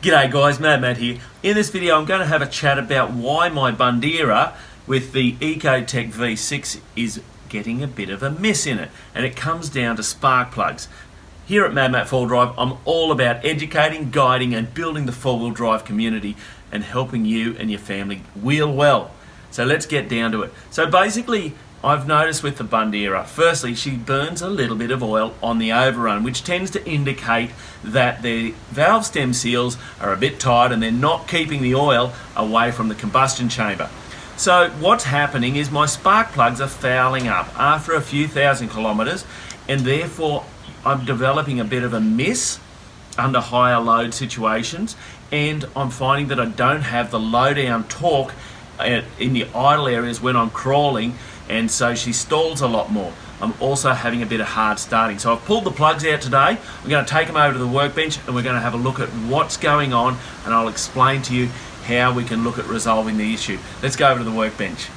G'day guys, Mad Matt here. In this video I'm going to have a chat about why my Bundera with the Ecotec V6 is getting a bit of a mess in it, and it comes down to spark plugs. Here at Mad Matt 4Wheel Drive, I'm all about educating, guiding and building the 4-wheel drive community and helping you and your family wheel well. So let's get down to it. So basically, I've noticed with the Bundera, firstly, she burns a little bit of oil on the overrun, which tends to indicate that the valve stem seals are a bit tight and they're not keeping the oil away from the combustion chamber. So what's happening is my spark plugs are fouling up after a few thousand kilometres, and therefore I'm developing a bit of a miss under higher load situations, and I'm finding that I don't have the low down torque in the idle areas when I'm crawling, and so she stalls a lot more. I'm also having a bit of hard starting. So I've pulled the plugs out today. We're going to take them over to the workbench and we're going to have a look at what's going on, and I'll explain to you how we can look at resolving the issue. Let's go over to the workbench.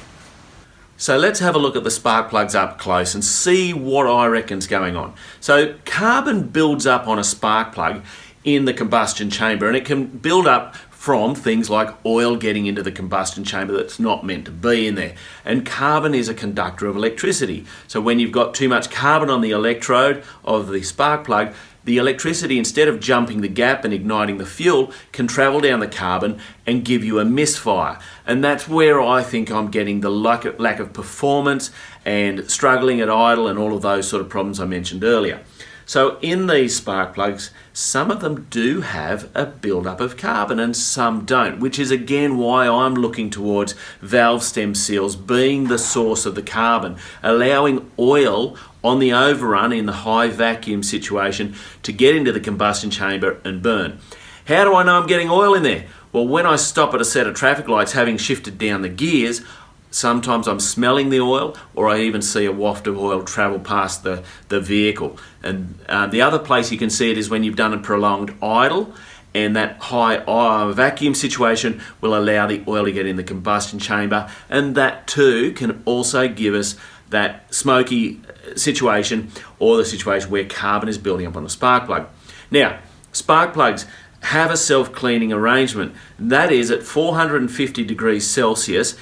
So let's have a look at the spark plugs up close and see what I reckon's going on. So carbon builds up on a spark plug in the combustion chamber, and it can build up from things like oil getting into the combustion chamber that's not meant to be in there. And carbon is a conductor of electricity. So when you've got too much carbon on the electrode of the spark plug, the electricity, instead of jumping the gap and igniting the fuel, can travel down the carbon and give you a misfire. And that's where I think I'm getting the lack of performance and struggling at idle and all of those sort of problems I mentioned earlier. So in these spark plugs, some of them do have a build-up of carbon and some don't, which is again why I'm looking towards valve stem seals being the source of the carbon, allowing oil on the overrun in the high vacuum situation to get into the combustion chamber and burn. How do I know I'm getting oil in there? Well, when I stop at a set of traffic lights, having shifted down the gears, sometimes I'm smelling the oil, or I even see a waft of oil travel past the vehicle. And the other place you can see it is when you've done a prolonged idle, and that high vacuum situation will allow the oil to get in the combustion chamber, and that too can also give us that smoky situation, or the situation where carbon is building up on a spark plug. Now, spark plugs have a self-cleaning arrangement. That is, at 450 degrees Celsius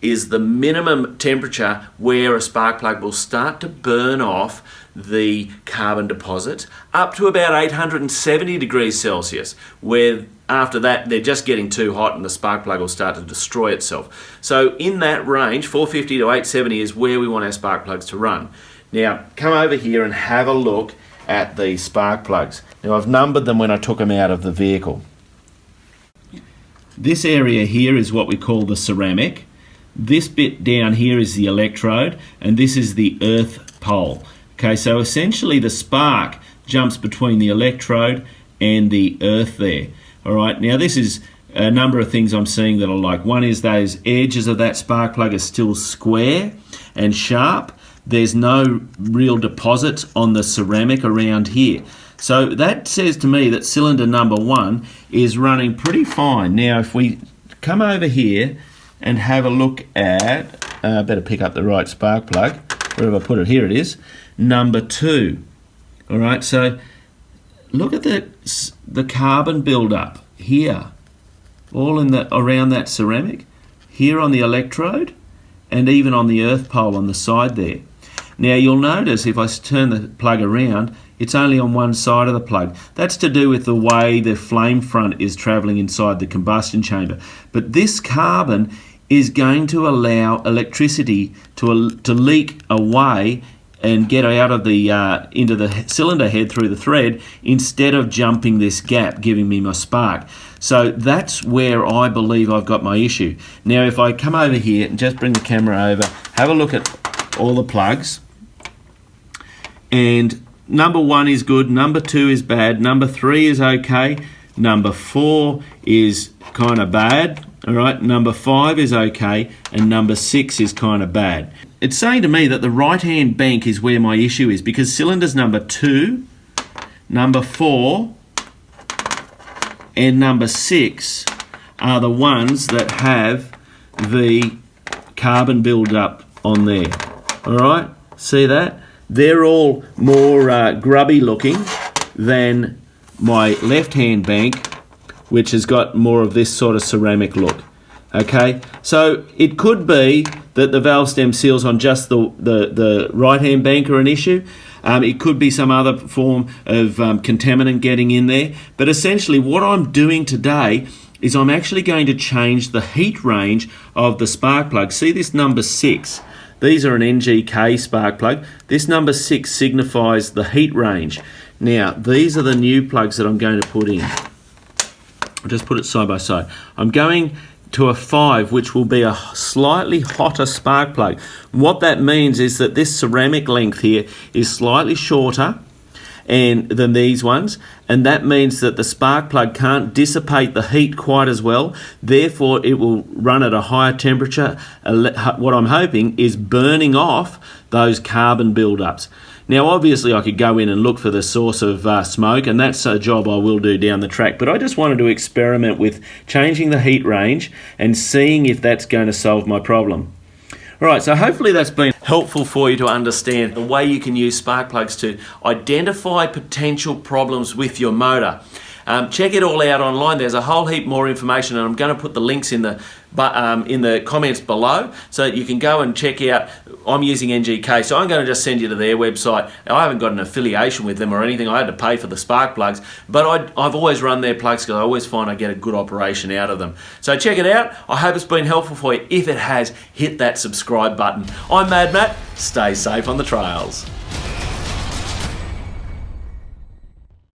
is the minimum temperature where a spark plug will start to burn off the carbon deposits, up to about 870 degrees Celsius, where after that they're just getting too hot and the spark plug will start to destroy itself. So in that range, 450 to 870 is where we want our spark plugs to run. Now come over here and have a look at these spark plugs. Now I've numbered them when I took them out of the vehicle. This area here is what we call the ceramic. This bit down here is the electrode, and this is the earth pole. Okay, so essentially the spark jumps between the electrode and the earth there. All right, now this is a number of things I'm seeing that I like. One is those edges of that spark plug are still square and sharp. There's no real deposits on the ceramic around here. So that says to me that cylinder number 1 is running pretty fine. Now if we come over here and have a look at, better pick up the right spark plug, where have I put it? Here it is, number 2. All right, so look at the carbon build-up here, all in around that ceramic, here on the electrode, and even on the earth pole on the side there. Now you'll notice if I turn the plug around, it's only on one side of the plug. That's to do with the way the flame front is travelling inside the combustion chamber. But this carbon is going to allow electricity to leak away and get out of the into the cylinder head through the thread, instead of jumping this gap, giving me my spark. So that's where I believe I've got my issue. Now if I come over here and just bring the camera over, have a look at all the plugs, and number 1 is good, number 2 is bad, number 3 is okay, number 4 is kind of bad, all right, number 5 is okay, and number 6 is kind of bad. It's saying to me that the right-hand bank is where my issue is, because cylinders number 2, number 4, and number 6 are the ones that have the carbon build-up on there. All right, see that? They're all more grubby looking than my left-hand bank, which has got more of this sort of ceramic look. Okay, so it could be that the valve stem seals on just the right-hand bank are an issue. It could be some other form of contaminant getting in there. But essentially what I'm doing today is I'm actually going to change the heat range of the spark plug. See this number 6? These are an NGK spark plug. This number 6 signifies the heat range. Now, these are the new plugs that I'm going to put in. I'll just put it side by side. I'm going to a 5, which will be a slightly hotter spark plug. What that means is that this ceramic length here is slightly shorter than these ones, and that means that the spark plug can't dissipate the heat quite as well. Therefore, it will run at a higher temperature. What I'm hoping is burning off those carbon buildups. Now, obviously, I could go in and look for the source of smoke, and that's a job I will do down the track. But I just wanted to experiment with changing the heat range and seeing if that's going to solve my problem. All right, so hopefully that's been helpful for you to understand the way you can use spark plugs to identify potential problems with your motor. Check it all out online. There's a whole heap more information, and I'm going to put the links in the comments below so that you can go and check out. I'm using NGK, so I'm going to just send you to their website. I haven't got an affiliation with them or anything. I had to pay for the spark plugs, but I've always run their plugs because I always find I get a good operation out of them. So check it out. I hope it's been helpful for you. If it has, hit that subscribe button. I'm Mad Matt. Stay safe on the trails.